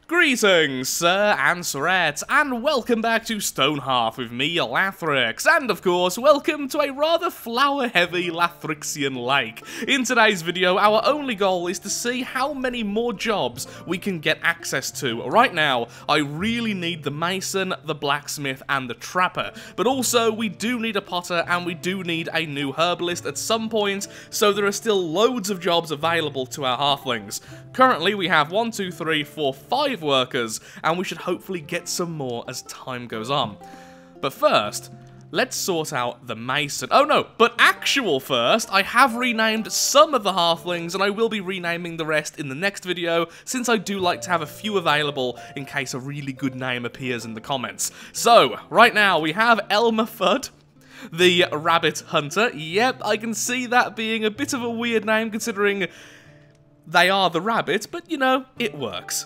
Greetings, sir and sirettes, and welcome back to Stonehearth with me, Lathrix, and of course, welcome to a rather flower-heavy Lathrixian lake. In today's video, our only goal is to see how many more jobs we can get access to. Right now, I really need the mason, the blacksmith, and the trapper, but also we do need a potter and we do need a new herbalist at some point, so there are still loads of jobs available to our halflings. Currently, we have 1, 2, 3, 4, 5 workers, and we should hopefully get some more as time goes on. But first, let's sort out the mason. Oh no, but actual first, I have renamed some of the halflings, and I will be renaming the rest in the next video, since I do like to have a few available in case a really good name appears in the comments. So, right now, we have Elmer Fudd, the rabbit hunter. Yep, I can see that being a bit of a weird name, considering they are the rabbit, but you know, it works.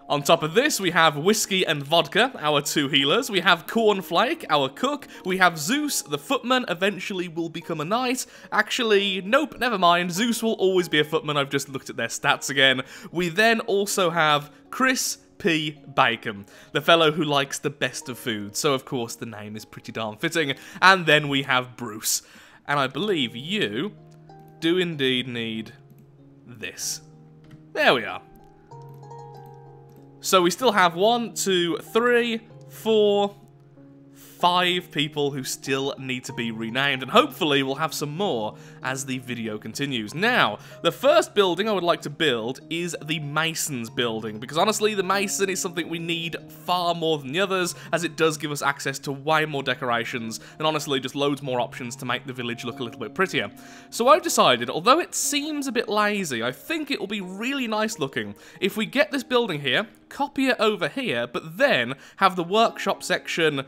On top of this, we have Whiskey and Vodka, our 2 healers. We have Cornflake, our cook. We have Zeus, the footman, eventually will become a knight. Actually, nope, never mind. Zeus will always be a footman. I've just looked at their stats again. We then also have Chris P. Bacon, the fellow who likes the best of food. So, of course, the name is pretty darn fitting. And then we have Bruce. And I believe you do indeed need this. There we are. So we still have 1, 2, 3, 4, 5 people who still need to be renamed, and hopefully we'll have some more as the video continues. Now, the first building I would like to build is the Mason's building, because honestly, the Mason is something we need far more than the others, as it does give us access to way more decorations, and honestly, just loads more options to make the village look a little bit prettier. So I've decided, although it seems a bit lazy, I think it will be really nice looking if we get this building here, copy it over here, but then have the workshop section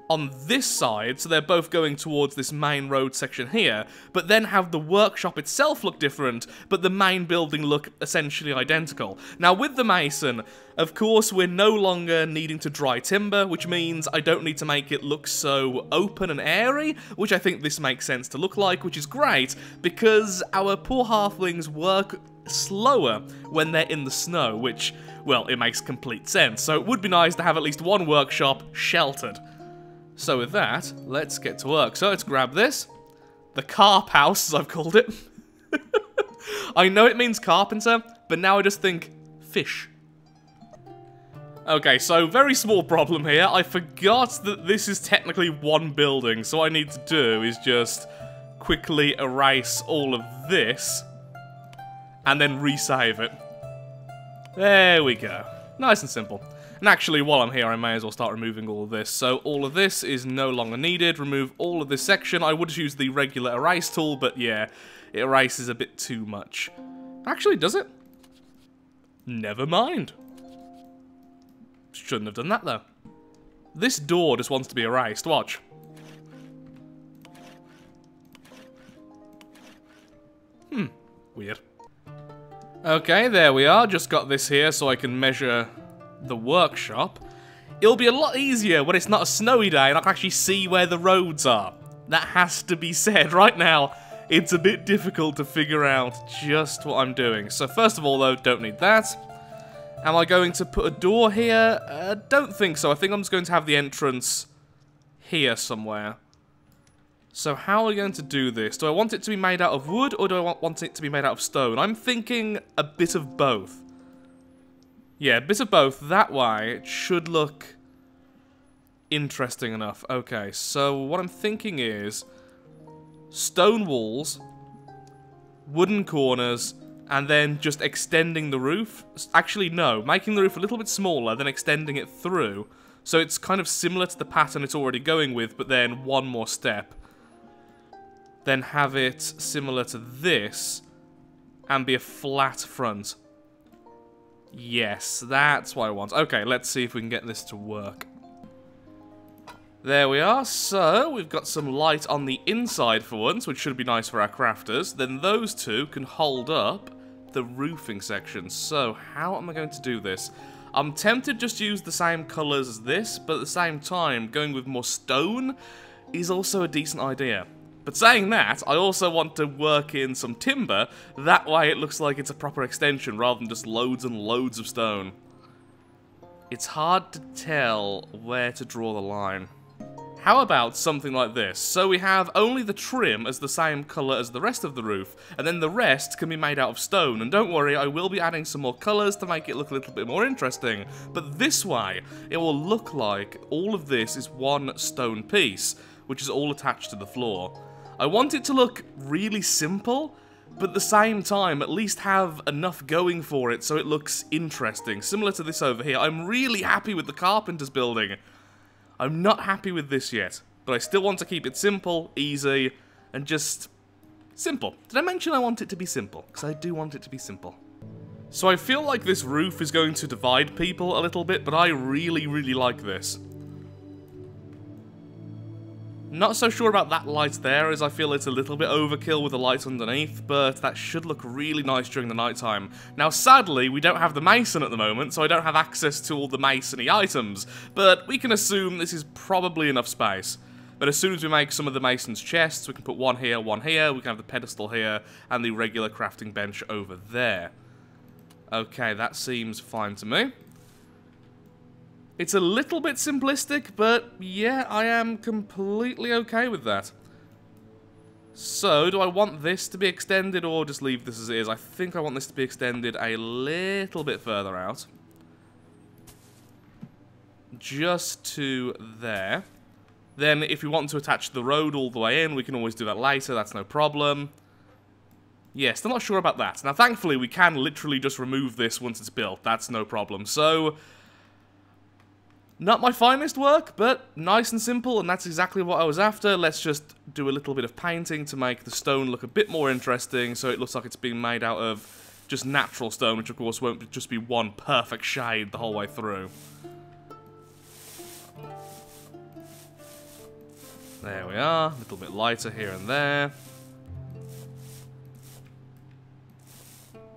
on this side, so they're both going towards this main road section here, but then have the workshop itself look different, but the main building look essentially identical. Now, with the mason, of course, we're no longer needing to dry timber, which means I don't need to make it look so open and airy, which I think this makes sense to look like, which is great, because our poor halflings work slower when they're in the snow, which, well, it makes complete sense. So it would be nice to have at least one workshop sheltered. So with that, let's get to work. So let's grab this. The carp house, as I've called it. I know it means carpenter, but now I just think fish. Okay, so very small problem here. I forgot that this is technically one building, so what I need to do is just quickly erase all of this and then resave it. There we go. Nice and simple. And actually, while I'm here, I may as well start removing all of this. So all of this is no longer needed. Remove all of this section. I would use the regular erase tool, but yeah, it erases a bit too much. Actually, does it? Never mind. Shouldn't have done that, though. This door just wants to be erased. Watch. Weird. Okay, there we are. Just got this here so I can measure the workshop. It'll be a lot easier when it's not a snowy day and I can actually see where the roads are. That has to be said. Right now, it's a bit difficult to figure out just what I'm doing. So first of all, though, don't need that. Am I going to put a door here? Don't think so. I think I'm just going to have the entrance here somewhere. So how are we going to do this? Do I want it to be made out of wood, or do I want it to be made out of stone? I'm thinking a bit of both. Yeah, a bit of both. That way, it should look interesting enough. Okay, so what I'm thinking is stone walls, wooden corners, and then just extending the roof. Actually, no, making the roof a little bit smaller, then extending it through. So it's kind of similar to the pattern it's already going with, but then one more step. Then have it similar to this, and be a flat front. Yes, that's what I want. Okay, let's see if we can get this to work. There we are. So, we've got some light on the inside for once, which should be nice for our crafters. Then those two can hold up the roofing section. So, how am I going to do this? I'm tempted just to use the same colours as this, but at the same time, going with more stone is also a decent idea. But saying that, I also want to work in some timber, that way it looks like it's a proper extension rather than just loads and loads of stone. it's hard to tell where to draw the line. How about something like this? So we have only the trim as the same colour as the rest of the roof, and then the rest can be made out of stone. And don't worry, I will be adding some more colours to make it look a little bit more interesting. But this way, it will look like all of this is one stone piece, which is all attached to the floor. I want it to look really simple, but at the same time, at least have enough going for it so it looks interesting. Similar to this over here. I'm really happy with the carpenter's building. I'm not happy with this yet, but I still want to keep it simple, easy, and just simple. Did I mention I want it to be simple? Because I do want it to be simple. So I feel like this roof is going to divide people a little bit, but I really, really like this. Not so sure about that light there, as I feel it's a little bit overkill with the light underneath, but that should look really nice during the nighttime. Now, sadly, we don't have the mason at the moment, so I don't have access to all the masony items, but we can assume this is probably enough space. But as soon as we make some of the mason's chests, we can put one here, we can have the pedestal here, and the regular crafting bench over there. Okay, that seems fine to me. It's a little bit simplistic, but yeah, I am completely okay with that. So, do I want this to be extended or just leave this as it is? I think I want this to be extended a little bit further out. Just to there. Then, if we want to attach the road all the way in, we can always do that later, that's no problem. Yeah, still not sure about that. Now, thankfully, we can literally just remove this once it's built, that's no problem. So, not my finest work, but nice and simple, and that's exactly what I was after. Let's just do a little bit of painting to make the stone look a bit more interesting, so it looks like it's being made out of just natural stone, which of course won't just be one perfect shade the whole way through. There we are, a little bit lighter here and there.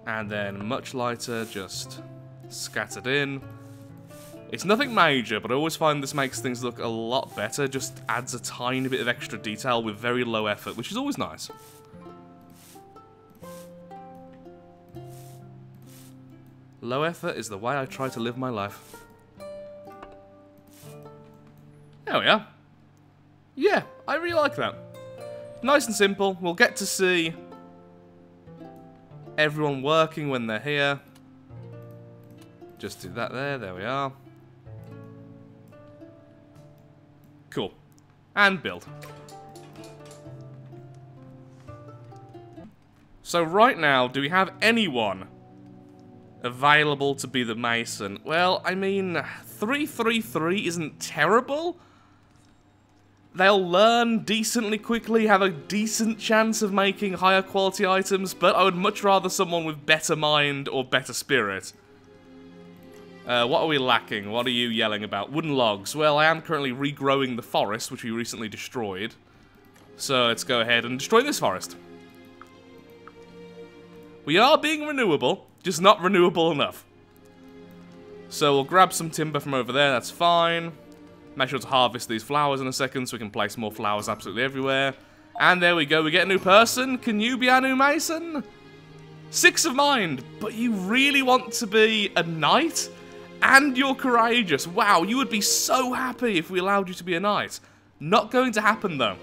And then much lighter, just scattered in. It's nothing major, but I always find this makes things look a lot better, just adds a tiny bit of extra detail with very low effort, which is always nice. Low effort is the way I try to live my life. There we are. Yeah, I really like that. Nice and simple. We'll get to see everyone working when they're here. Just do that there we are. Cool. And build. So right now, do we have anyone available to be the mason? Well, I mean, 333 isn't terrible. They'll learn decently quickly, have a decent chance of making higher quality items, but I would much rather someone with better mind or better spirit. What are we lacking? What are you yelling about? Wooden logs. Well, I am currently regrowing the forest, which we recently destroyed. So let's go ahead and destroy this forest. We are being renewable, just not renewable enough. So we'll grab some timber from over there, that's fine. Make sure to harvest these flowers in a second so we can place more flowers absolutely everywhere. And there we go, we get a new person. Can you be our new mason? 6 of mind, but you really want to be a knight? And you're courageous. Wow, you would be so happy if we allowed you to be a knight. Not going to happen, though.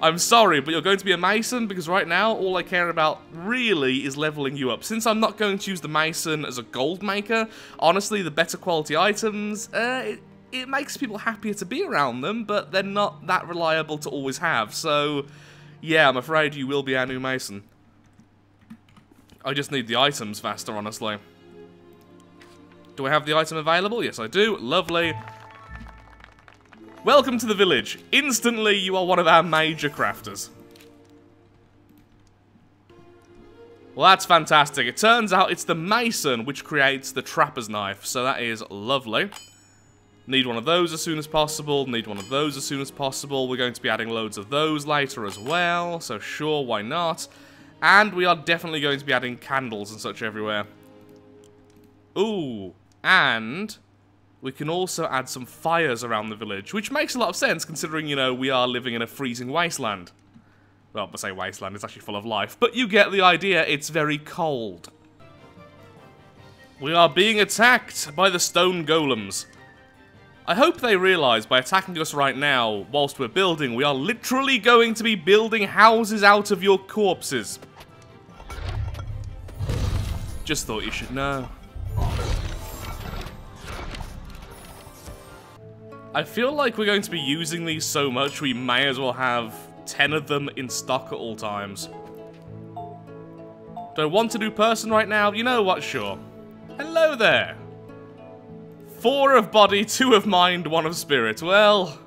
I'm sorry, but you're going to be a mason, because right now, all I care about, really, is leveling you up. Since I'm not going to use the mason as a gold maker, honestly, the better quality items, it makes people happier to be around them, but they're not that reliable to always have. So, yeah, I'm afraid you will be our new mason. I just need the items faster, honestly. Do I have the item available? Yes, I do. Lovely. Welcome to the village. Instantly, you are one of our major crafters. Well, that's fantastic. It turns out it's the mason which creates the trapper's knife, so that is lovely. Need one of those as soon as possible. Need one of those as soon as possible. We're going to be adding loads of those later as well, so sure, why not? And we are definitely going to be adding candles and such everywhere. Ooh. And we can also add some fires around the village, which makes a lot of sense considering, you know, we are living in a freezing wasteland. Well, I say wasteland, it's actually full of life, but you get the idea, it's very cold. We are being attacked by the stone golems. I hope they realise by attacking us right now, whilst we're building, we are literally going to be building houses out of your corpses. Just thought you should know. I feel like we're going to be using these so much, we may as well have 10 of them in stock at all times. Do I want to do person right now? You know what, sure. Hello there. 4 of body, 2 of mind, 1 of spirit. Well,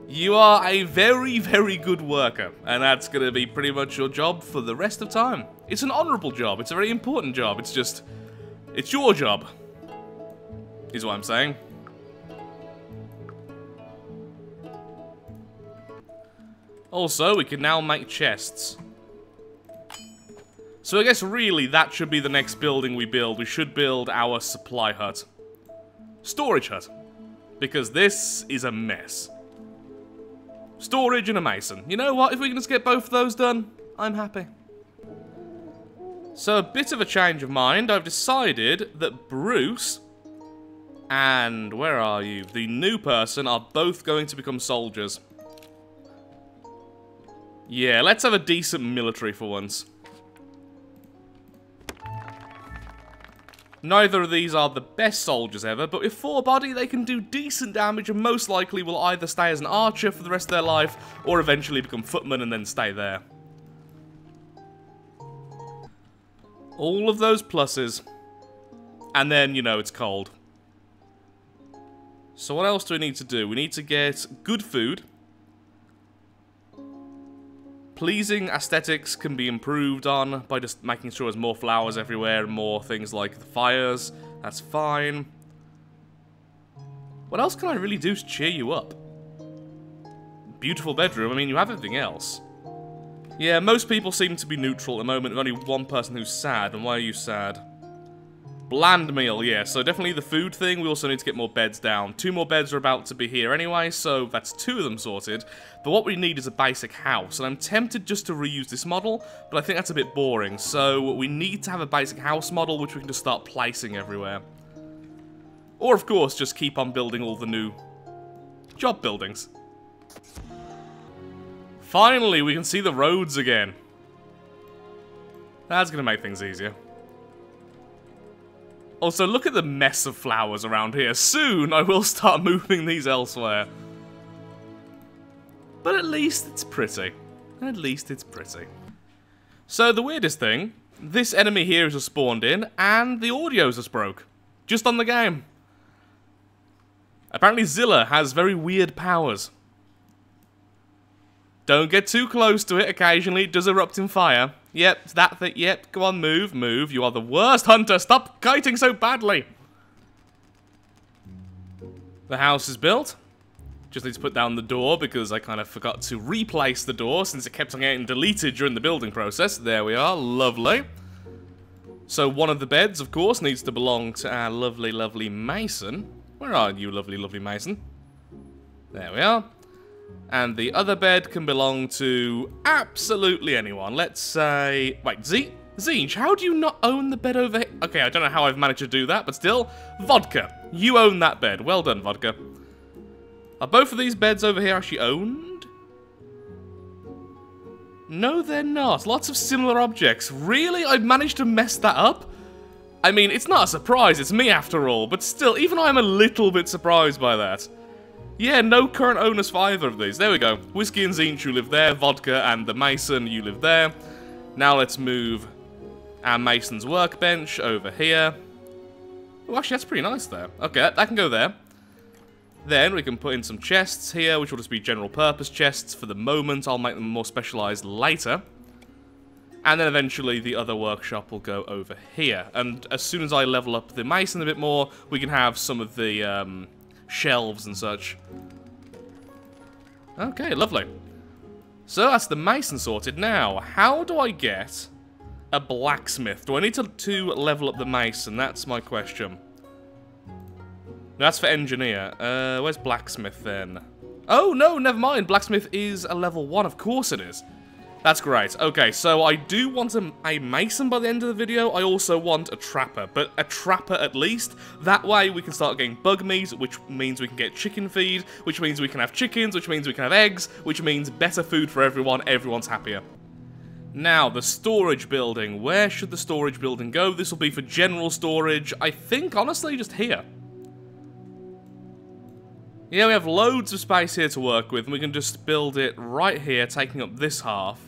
you are a very, very good worker, and that's going to be pretty much your job for the rest of time. It's an honourable job, it's a very important job, it's just, it's your job, is what I'm saying. Also, we can now make chests. So I guess really that should be the next building we build. We should build our supply hut. Storage hut. Because this is a mess. Storage and a mason. You know what? If we can just get both of those done, I'm happy. So a bit of a change of mind. I've decided that Bruce and, where are you? The new person are both going to become soldiers. Yeah, let's have a decent military for once. Neither of these are the best soldiers ever, but with 4 body, they can do decent damage and most likely will either stay as an archer for the rest of their life or eventually become footmen and then stay there. All of those pluses. And then, you know, it's cold. So what else do we need to do? We need to get good food. Pleasing aesthetics can be improved on by just making sure there's more flowers everywhere and more things like the fires. That's fine. What else can I really do to cheer you up? Beautiful bedroom. I mean, you have everything else. Yeah, most people seem to be neutral at the moment. There's only one person who's sad. And why are you sad? Bland meal, yeah. So definitely the food thing. We also need to get more beds down. 2 more beds are about to be here anyway, so that's 2 of them sorted. But what we need is a basic house. And I'm tempted just to reuse this model, but I think that's a bit boring. So we need to have a basic house model, which we can just start placing everywhere. Or, of course, just keep on building all the new job buildings. Finally, we can see the roads again. That's going to make things easier. Also, look at the mess of flowers around here. Soon, I will start moving these elsewhere. But at least it's pretty. At least it's pretty. So, the weirdest thing, this enemy here is just spawned in, and the audio's just broke. Just on the game. Apparently Zilla has very weird powers. Don't get too close to it, occasionally it does erupt in fire. Yep, that thing, yep, go on, move, move. You are the worst hunter, stop kiting so badly. The house is built. Just need to put down the door because I kind of forgot to replace the door since it kept on getting deleted during the building process. There we are, lovely. So one of the beds, of course, needs to belong to our lovely, lovely mason. Where are you, lovely, lovely mason? There we are. And the other bed can belong to absolutely anyone. Let's say... Wait, Zinch, how do you not own the bed over here? Okay, I don't know how I've managed to do that, but still. Vodka, you own that bed. Well done, Vodka. Are both of these beds over here actually owned? No, they're not. Lots of similar objects. Really? I've managed to mess that up? I mean, it's not a surprise. It's me after all. But still, even I'm a little bit surprised by that. Yeah, no current owners for either of these. There we go. Whiskey and Zinch, you live there. Vodka and the Mason, you live there. Now let's move our Mason's workbench over here. Oh, actually, that's pretty nice there. Okay, that can go there. Then we can put in some chests here, which will just be general purpose chests for the moment. I'll make them more specialized later. And then eventually the other workshop will go over here. And as soon as I level up the Mason a bit more, we can have some of the shelves and such. Okay, lovely. So that's the Mason sorted. Now, how do I get a blacksmith? Do I need to level up the Mason? That's my question. That's for engineer. Where's blacksmith then? Oh, no, never mind. Blacksmith is a level 1. Of course it is. That's great. Okay, so I do want a mason by the end of the video. I also want a trapper, but a trapper at least. That way we can start getting bug meat, which means we can get chicken feed, which means we can have chickens, which means we can have eggs, which means better food for everyone. Everyone's happier. Now, the storage building. Where should the storage building go? This will be for general storage. I think, honestly, just here. Yeah, we have loads of space here to work with, and we can just build it right here, taking up this half.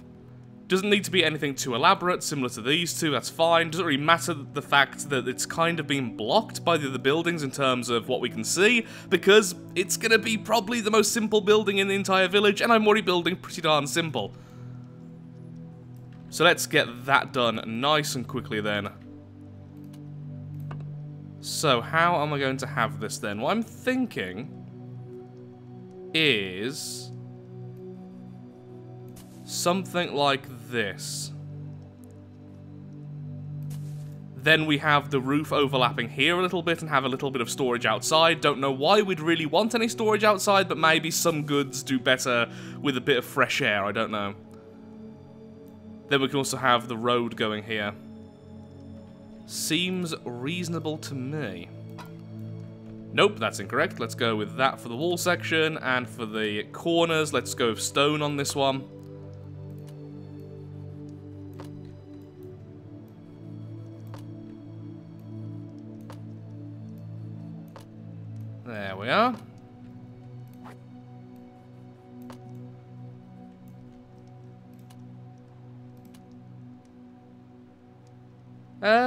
Doesn't need to be anything too elaborate, similar to these two, that's fine. Doesn't really matter the fact that it's kind of being blocked by the other buildings in terms of what we can see, because it's going to be probably the most simple building in the entire village, and I'm already building pretty darn simple. So let's get that done nice and quickly then. So how am I going to have this then? What I'm thinking is something like this. Then we have the roof overlapping here a little bit and have a little bit of storage outside. Don't know why we'd really want any storage outside, but maybe some goods do better with a bit of fresh air, I don't know. Then we can also have the road going here. Seems reasonable to me. Nope, that's incorrect. Let's go with that for the wall section, and for the corners, let's go with stone on this one. There we are.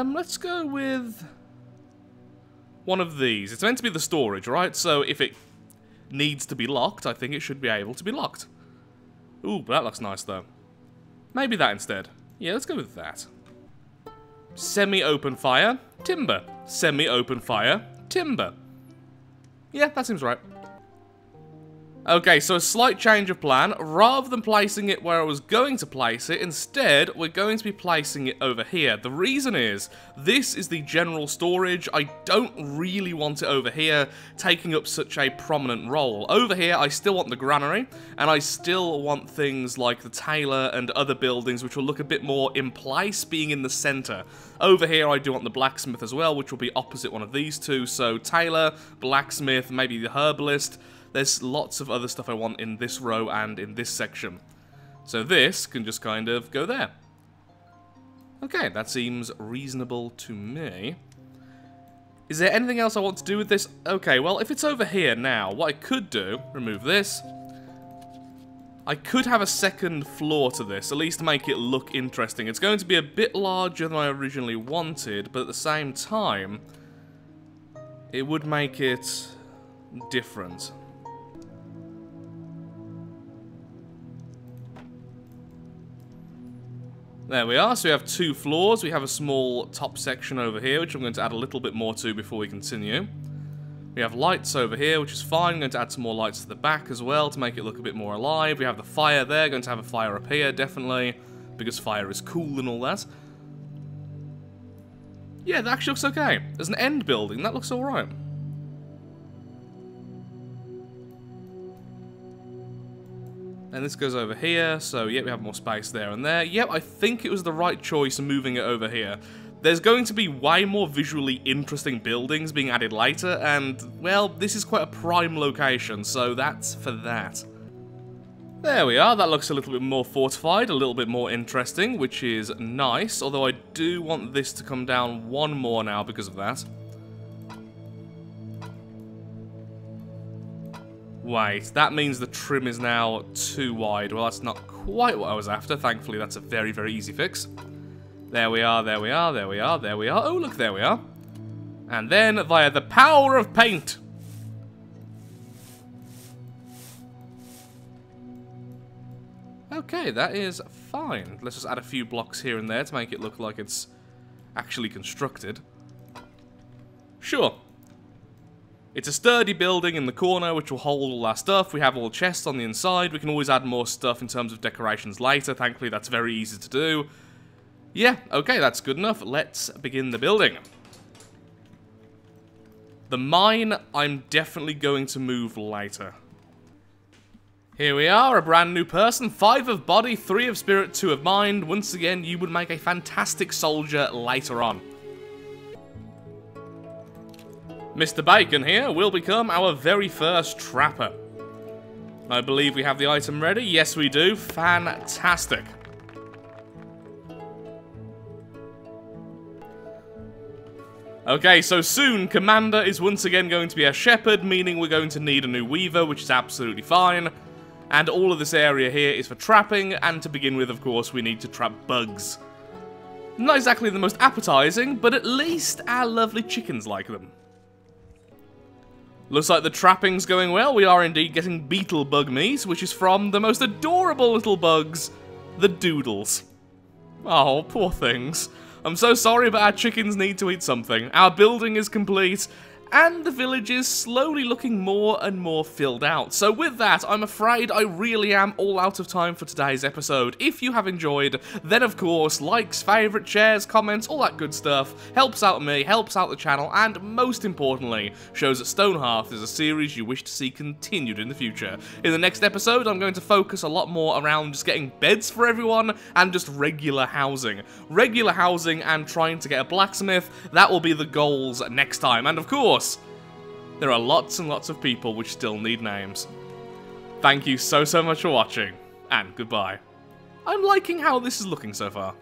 Let's go with one of these. It's meant to be the storage, right? So if it needs to be locked, I think it should be able to be locked. Ooh, but that looks nice, though. Maybe that instead. Yeah, let's go with that. Semi-open fire, timber. Semi-open fire, timber. Yeah, that seems right. Okay, so a slight change of plan. Rather than placing it where I was going to place it, instead, we're going to be placing it over here. The reason is, this is the general storage. I don't really want it over here, taking up such a prominent role. Over here, I still want the granary, and I still want things like the tailor and other buildings, which will look a bit more in place, being in the center. Over here, I do want the blacksmith as well, which will be opposite one of these two. So, tailor, blacksmith, maybe the herbalist. There's lots of other stuff I want in this row and in this section. So this can just kind of go there. Okay, that seems reasonable to me. Is there anything else I want to do with this? Okay, well, if it's over here now, what I could do, remove this. I could have a second floor to this, at least to make it look interesting. It's going to be a bit larger than I originally wanted, but at the same time, it would make it different. There we are, so we have 2 floors. We have a small top section over here, which I'm going to add a little bit more to before we continue. We have lights over here, which is fine. I'm going to add some more lights to the back as well to make it look a bit more alive. We have the fire there, going to have a fire up here, definitely, because fire is cool and all that. Yeah, that actually looks okay. There's an end building, that looks alright. And this goes over here, so yeah, we have more space there and there. Yep, I think it was the right choice moving it over here. There's going to be way more visually interesting buildings being added later, and, well, this is quite a prime location, so that's for that. There we are, that looks a little bit more fortified, a little bit more interesting, which is nice, although I do want this to come down one more now because of that. Wait, that means the trim is now too wide. Well, that's not quite what I was after. Thankfully, that's a very, very easy fix. There we are, there we are, there we are, there we are. Oh, look, there we are. And then, via the power of paint. Okay, that is fine. Let's just add a few blocks here and there to make it look like it's actually constructed. Sure. It's a sturdy building in the corner which will hold all our stuff. We have all chests on the inside. We can always add more stuff in terms of decorations later. Thankfully, that's very easy to do. Yeah, okay, that's good enough. Let's begin the building. The mine, I'm definitely going to move later. Here we are, a brand new person, 5 of body, 3 of spirit, 2 of mind. Once again, you would make a fantastic soldier later on. Mr. Bacon here will become our very first trapper. I believe we have the item ready. Yes, we do. Fantastic. Okay, so soon, Commander is once again going to be a shepherd, meaning we're going to need a new weaver, which is absolutely fine. And all of this area here is for trapping, and to begin with, of course, we need to trap bugs. Not exactly the most appetizing, but at least our lovely chickens like them. Looks like the trapping's going well. We are indeed getting beetle bug meat, which is from the most adorable little bugs, the doodles. Oh, poor things. I'm so sorry, but our chickens need to eat something. Our building is complete, and the village is slowly looking more and more filled out. So with that, I'm afraid I really am all out of time for today's episode. If you have enjoyed, then of course, likes, favourite, shares, comments, all that good stuff helps out me, helps out the channel, and most importantly, shows that Stonehearth is a series you wish to see continued in the future. In the next episode, I'm going to focus a lot more around just getting beds for everyone and just regular housing. Regular housing and trying to get a blacksmith, that will be the goals next time. And of course, there are lots and lots of people which still need names. Thank you so much for watching, and goodbye. I'm liking how this is looking so far.